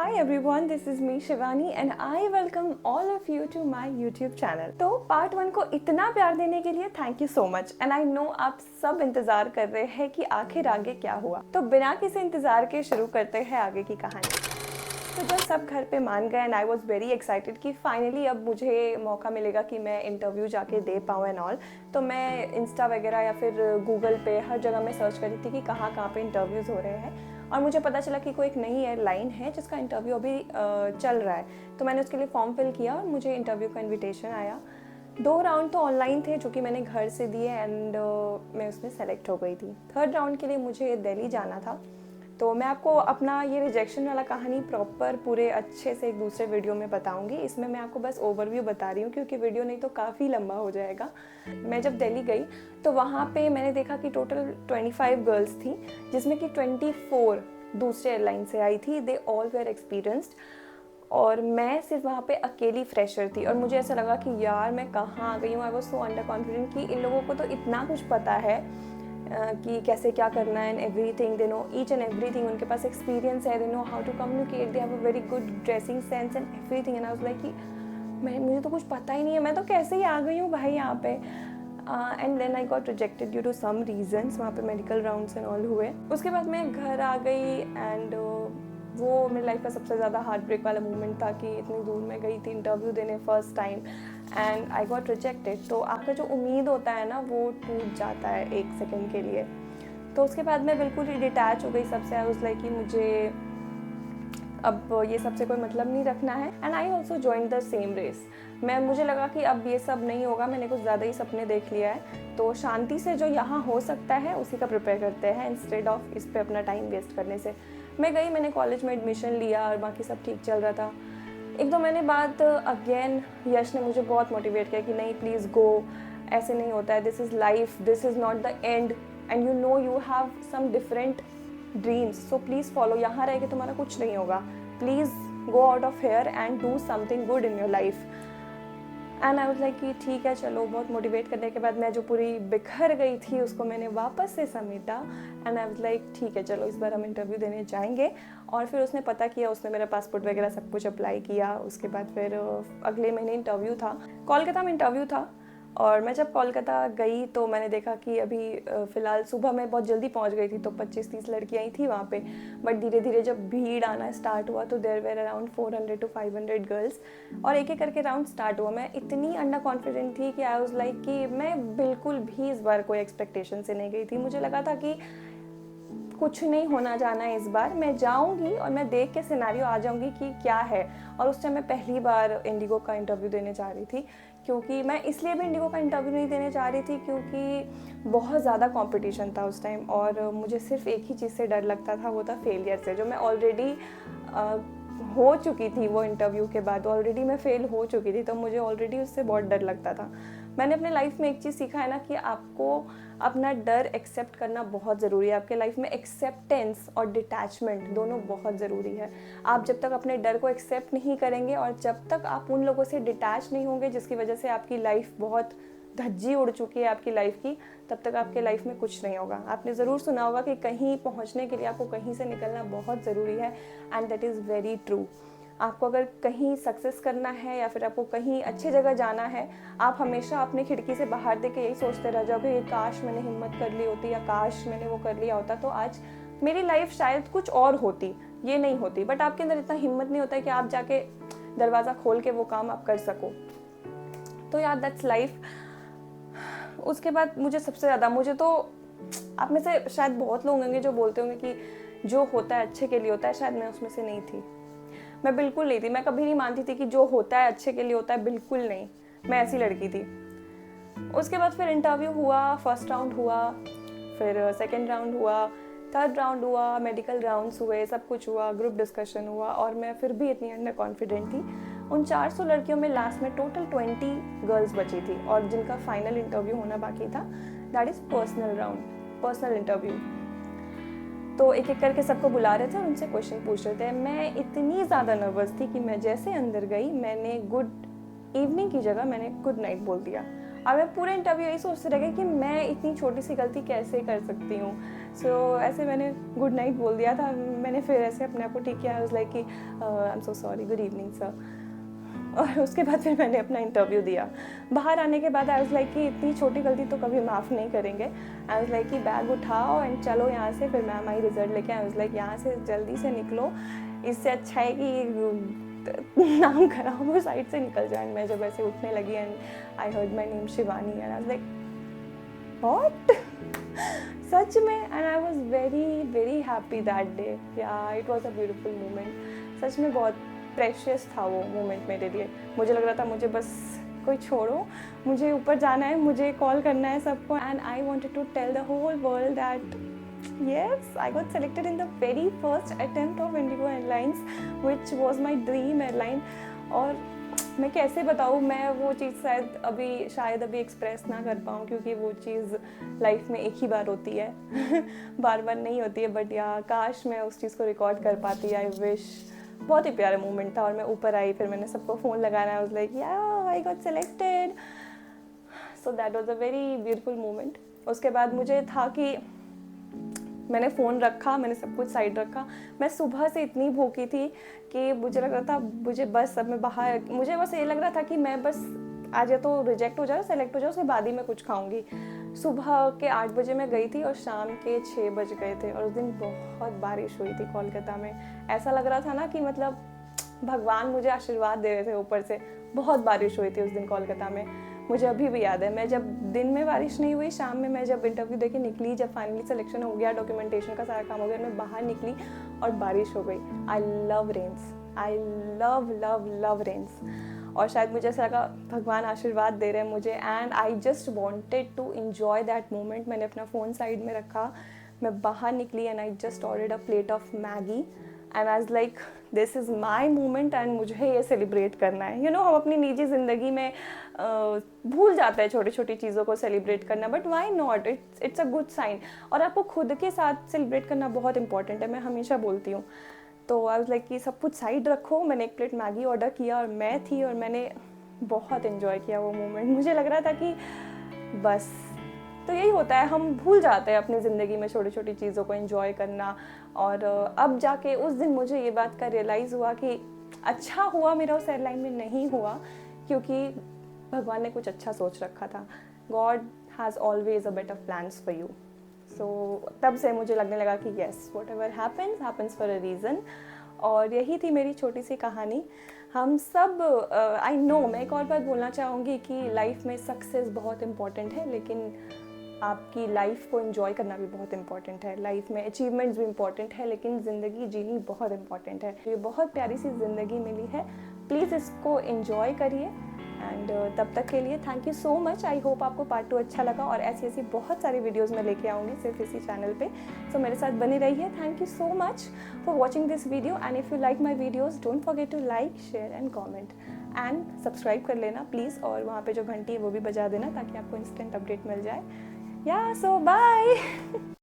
Hi everyone, this is me Shivani and I welcome all of you to my YouTube channel. तो part 1 को इतना प्यार देने के लिए thank you so much and I know आप सब इंतजार कर रहे हैं कि आखिर आगे क्या हुआ। तो बिना किसी इंतजार के शुरू करते हैं आगे की कहानी। तो जब सब घर पे मान गए and I was very excited कि फाइनली अब मुझे मौका मिलेगा कि मैं इंटरव्यू जाके दे पाऊँ एंड ऑल, तो मैं इंस्टा वगैरह या फिर गूगल पे हर जगह में सर्च कर रही थी कि कहाँ कहाँ पे इंटरव्यूज़ हो रहे हैं। और मुझे पता चला कि कोई एक नई एयरलाइन है जिसका इंटरव्यू अभी चल रहा है, तो मैंने उसके लिए फॉर्म फिल किया और मुझे इंटरव्यू का इन्विटेशन आया। 2 राउंड तो ऑनलाइन थे जो कि मैंने घर से दिए एंड मैं उसमें सेलेक्ट हो गई थी। 3rd राउंड के लिए मुझे दिल्ली जाना था। तो मैं आपको अपना ये रिजेक्शन वाला कहानी प्रॉपर पूरे अच्छे से एक दूसरे वीडियो में बताऊंगी। इसमें मैं आपको बस ओवरव्यू बता रही हूँ क्योंकि वीडियो नहीं तो काफ़ी लंबा हो जाएगा। मैं जब दिल्ली गई तो वहाँ पे मैंने देखा कि टोटल 25 गर्ल्स थी, जिसमें कि 24 दूसरे एयरलाइन से आई थी। दे ऑल वेयर एक्सपीरियंस्ड और मैं सिर्फ वहाँ पे अकेली फ्रेशर थी। और मुझे ऐसा लगा कि यार मैं कहाँ आ गई हूँ। I was so under confident कि इन लोगों को तो इतना कुछ पता है कि कैसे क्या करना है and everything. They know each and everything. उनके पास एक्सपीरियंस है, they know how to communicate, they have a very good dressing sense and everything. And I was like कि मुझे तो कुछ पता ही नहीं है, मैं तो कैसे ही आ गई हूँ भाई यहाँ पे। And then I got rejected due to some reasons. वहाँ पे मेडिकल राउंड्स एंड ऑल हुए। उसके बाद मैं घर आ गई एंड वो मेरी लाइफ का सबसे ज़्यादा हार्ट ब्रेक वाला मोमेंट था कि इतनी दूर मैं गई थी इंटरव्यू देने first time and I got rejected. तो आपका जो उम्मीद होता है ना वो टूट जाता है 1 सेकेंड के लिए। तो उसके बाद मैं बिल्कुल ही डिटैच हो गई सबसे। आई वाज लाइक कि मुझे अब ये सबसे कोई मतलब नहीं रखना है and I also join the same race. मुझे लगा कि अब ये सब नहीं होगा, मैंने कुछ ज़्यादा ही सपने देख लिया है, तो शांति से जो यहाँ हो सकता है उसी का प्रिपेयर करते हैं इंस्टेड ऑफ इस पे अपना टाइम वेस्ट करने से। मैं गई, मैंने कॉलेज में एडमिशन लिया और बाकी सब ठीक चल रहा था। 1-2 महीने बाद अगेन यश ने मुझे बहुत मोटिवेट किया कि नहीं प्लीज़ गो, ऐसे नहीं होता है, this is life, this is not the end and you know you have some different dreams, so please follow. यहाँ रह के तुम्हारा कुछ नहीं होगा, please go out of here and do something good in your life. And I was like कि ठीक है चलो। बहुत मोटिवेट करने के बाद मैं जो पूरी बिखर गई थी उसको मैंने वापस से समेटा एंड आई वाज लाइक ठीक है चलो इस बार हम इंटरव्यू देने जाएंगे। और फिर उसने पता किया, उसने मेरा पासपोर्ट वगैरह सब कुछ अप्लाई किया। उसके बाद फिर अगले महीने इंटरव्यू था, कोलकाता में इंटरव्यू था। और मैं जब कोलकाता गई तो मैंने देखा कि अभी फ़िलहाल सुबह मैं बहुत जल्दी पहुंच गई थी तो 25-30 लड़कियां ही थी वहाँ पे। बट धीरे धीरे जब भीड़ आना स्टार्ट हुआ तो there were around 400 to 500 girls और एक एक करके राउंड स्टार्ट हुआ। मैं इतनी अंडर कॉन्फिडेंट थी कि आई वाज लाइक कि मैं बिल्कुल भी इस बार कोई एक्सपेक्टेशन से नहीं गई थी। मुझे लगा था कि कुछ नहीं होना जाना है इस बार, मैं जाऊंगी और मैं देख के सिनेरियो आ जाऊंगी कि क्या है। और उस टाइम मैं पहली बार इंडिगो का इंटरव्यू देने जा रही थी, क्योंकि मैं इसलिए भी इंडिगो का इंटरव्यू नहीं देने जा रही थी क्योंकि बहुत ज़्यादा कंपटीशन था उस टाइम और मुझे सिर्फ एक ही चीज़ से डर लगता था, वो था फेलियर से, जो मैं ऑलरेडी हो चुकी थी। वो इंटरव्यू के बाद ऑलरेडी मैं फेल हो चुकी थी, तो मुझे ऑलरेडी उससे बहुत डर लगता था। मैंने अपने लाइफ में एक चीज़ सीखा है ना कि आपको अपना डर एक्सेप्ट करना बहुत ज़रूरी है। आपके लाइफ में एक्सेप्टेंस और डिटैचमेंट दोनों बहुत ज़रूरी है। आप जब तक अपने डर को एक्सेप्ट नहीं करेंगे और जब तक आप उन लोगों से डिटैच नहीं होंगे जिसकी वजह से आपकी लाइफ बहुत धज्जी उड़ चुकी है आपकी लाइफ की, तब तक आपके लाइफ में कुछ नहीं होगा। आपने ज़रूर सुना होगा कि कहीं पहुंचने के लिए आपको कहीं से निकलना बहुत ज़रूरी है and that is very true. आपको अगर कहीं सक्सेस करना है या फिर आपको कहीं अच्छी जगह जाना है, आप हमेशा अपनी खिड़की से बाहर देख के यही सोचते रह जाओगे कि काश मैंने हिम्मत कर ली होती या काश मैंने वो कर लिया होता तो आज मेरी लाइफ शायद कुछ और होती, ये नहीं होती। बट आपके अंदर इतना हिम्मत नहीं होता है कि आप जाके दरवाज़ा खोल के वो काम आप कर सको। तो यार दैट्स लाइफ। उसके बाद मुझे सबसे ज़्यादा, मुझे तो आप में से शायद बहुत लोग होंगे जो बोलते होंगे कि जो होता है अच्छे के लिए होता है, शायद मैं उसमें से नहीं थी। मैं बिल्कुल नहीं थी। मैं कभी नहीं मानती थी कि जो होता है अच्छे के लिए होता है, बिल्कुल नहीं। मैं ऐसी लड़की थी। उसके बाद फिर इंटरव्यू हुआ, फर्स्ट राउंड हुआ, फिर सेकंड राउंड हुआ, थर्ड राउंड हुआ, मेडिकल राउंड्स हुए, सब कुछ हुआ, ग्रुप डिस्कशन हुआ और मैं फिर भी इतनी अंडर कॉन्फिडेंट थी। उन 400 लड़कियों में लास्ट में टोटल 20 गर्ल्स बची थी और जिनका फाइनल इंटरव्यू होना बाकी था, that is personal round, personal interview. तो एक एक करके सबको बुला रहे थे और उनसे क्वेश्चन पूछ रहे थे। मैं इतनी ज़्यादा नर्वस थी कि मैं जैसे अंदर गई, मैंने गुड इवनिंग की जगह मैंने गुड नाइट बोल दिया। और मैं पूरे इंटरव्यू यही सोचते रह गई कि मैं इतनी छोटी सी गलती कैसे कर सकती हूँ। सो ऐसे मैंने गुड नाइट बोल दिया था। मैंने फिर ऐसे अपने आप को ठीक किया, आई वाज लाइक कि I am so sorry, good evening sir. और उसके बाद फिर मैंने अपना इंटरव्यू दिया। बाहर आने के बाद आई वाज लाइक कि इतनी छोटी गलती तो कभी माफ़ नहीं करेंगे। आई वाज लाइक कि बैग उठाओ एंड चलो यहाँ से। फिर मैम आई रिजल्ट लेके, आई वाज लाइक यहाँ से जल्दी से निकलो, इससे अच्छा है कि नाम खराब हो, साइड से निकल जाए। मैं जब ऐसे उठने लगी and I heard my name Shivani and I was like what, सच में। And I was very very happy that day. Yeah it was a beautiful moment. सच में बहुत प्रेशियस था वो मोमेंट मेरे लिए। मुझे लग रहा था मुझे बस कोई छोड़ो, मुझे ऊपर जाना है, मुझे कॉल करना है सबको। And I wanted to tell the whole world that yes, I got selected in the very first attempt of Indigo Airlines, which was my dream airline. और मैं कैसे बताऊँ, मैं वो चीज़ शायद अभी एक्सप्रेस ना कर पाऊँ, क्योंकि वो चीज़ लाइफ में एक ही बार होती है बार बार नहीं होती है। बट या काश मैं उस चीज़ को रिकॉर्ड कर पाती। I wish. बहुत ही प्यारा मोमेंट था। और मैं ऊपर आई, फिर मैंने सबको फ़ोन लगाना, आई वाज लाइक या I got selected. So that was a very beautiful moment. उसके बाद मुझे था कि मैंने फ़ोन रखा, मैंने सब कुछ साइड रखा। मैं सुबह से इतनी भूखी थी कि मुझे लग रहा था मुझे बस अब मैं बाहर, मुझे बस ये लग रहा था कि मैं बस आज या तो रिजेक्ट हो जाओ, सेलेक्ट हो जाओ, उसके बाद ही मैं कुछ खाऊंगी। सुबह के 8 बजे मैं गई थी और शाम के 6 बज गए थे। और उस दिन बहुत बारिश हुई थी कोलकाता में। ऐसा लग रहा था ना कि मतलब भगवान मुझे आशीर्वाद दे रहे थे ऊपर से। बहुत बारिश हुई थी उस दिन कोलकाता में। मुझे अभी भी याद है, मैं जब दिन में बारिश नहीं हुई, शाम में मैं जब इंटरव्यू देके निकली, जब फाइनली सिलेक्शन हो गया, डॉक्यूमेंटेशन का सारा काम हो गया, मैं बाहर निकली और बारिश हो गई। I love rains, I love love love rains. और शायद मुझे ऐसा लगा भगवान आशीर्वाद दे रहे हैं मुझे। And I just wanted to enjoy that moment. मैंने अपना फ़ोन साइड में रखा, मैं बाहर निकली and I just ordered a plate of Maggi and I was like this is my moment एंड मुझे ये सेलिब्रेट करना है। यू नो, हम अपनी निजी ज़िंदगी में भूल जाते हैं छोटी छोटी चीज़ों को सेलिब्रेट करना, but why not, it's a good sign. और आपको खुद के साथ सेलिब्रेट करना बहुत इंपॉर्टेंट है, मैं हमेशा बोलती हूँ। तो आई वाज लाइक कि सब कुछ साइड रखो। मैंने एक प्लेट मैगी ऑर्डर किया और मैं थी, और मैंने बहुत इन्जॉय किया वो मोमेंट। मुझे लग रहा था कि बस, तो यही होता है, हम भूल जाते हैं अपनी ज़िंदगी में छोटी छोटी चीज़ों को एंजॉय करना। और अब जाके उस दिन मुझे ये बात का रियलाइज़ हुआ कि अच्छा हुआ मेरा उस एयरलाइन में नहीं हुआ, क्योंकि भगवान ने कुछ अच्छा सोच रखा था। God has always a better plans for you. So तब से मुझे लगने लगा कि yes, whatever happens for a reason. और यही थी मेरी छोटी सी कहानी। हम सब आई नो, मैं एक और बात बोलना चाहूँगी कि लाइफ में सक्सेस बहुत इम्पॉर्टेंट है, लेकिन आपकी लाइफ को एंजॉय करना भी बहुत इंपॉर्टेंट है। लाइफ में अचीवमेंट्स भी इंपॉर्टेंट है, लेकिन ज़िंदगी जीनी बहुत इंपॉर्टेंट है। ये बहुत प्यारी सी ज़िंदगी मिली है, प्लीज़ इसको एंजॉय करिए। एंड तब तक के लिए thank you so much. I hope आपको पार्ट 2 अच्छा लगा, और ऐसी ऐसी बहुत सारी वीडियोज़ मैं लेके आऊँगी सिर्फ इसी चैनल पे। सो मेरे साथ बने रहिए। Thank you so much for watching this video. And if you like my videos, don't forget to like, share and comment and subscribe कर लेना प्लीज़। और वहाँ पे जो घंटी है वो भी बजा देना, ताकि आपको इंस्टेंट अपडेट मिल जाए। Yeah, so bye.